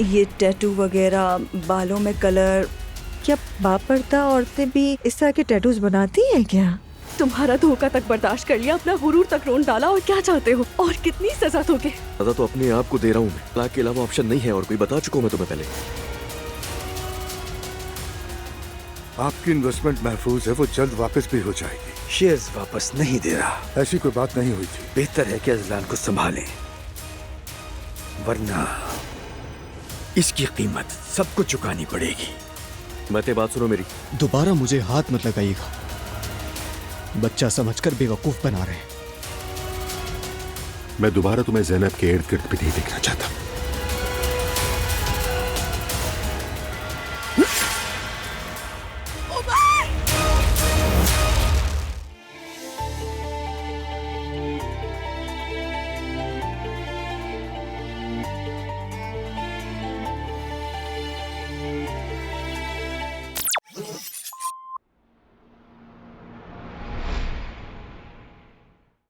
ये टैटू वगैरह, बालों में कलर, क्या बापर्दा औरतें भी इस तरह के टैटूज बनाती हैं क्या? तुम्हारा धोखा तक बर्दाश्त कर लिया, अपना गुरूर तक रोन डाला, और क्या चाहते हो? और कितनी सजा दोगे? सजा तो अपने आप को दे रहा हूँ मैं, तलाक के अलावा ऑप्शन नहीं है और कोई, बता चुका हूँ मैं तुम्हें पहले। आपकी इन्वेस्टमेंट महफूज है, वो जल्द वापस भी हो जाएगी। शेयर्स वापस नहीं दे रहा। ऐसी कोई बात नहीं हुई थी। बेहतर है कि अजलान को संभालें, वरना इसकी कीमत सबको चुकानी पड़ेगी। मैं बात सुनो मेरी, दोबारा मुझे हाथ मत लगाइएगा, बच्चा समझकर बेवकूफ बना रहे हैं। मैं दोबारा तुम्हें ज़ैनब के इर्द गिर्द भी नहीं देखना चाहता।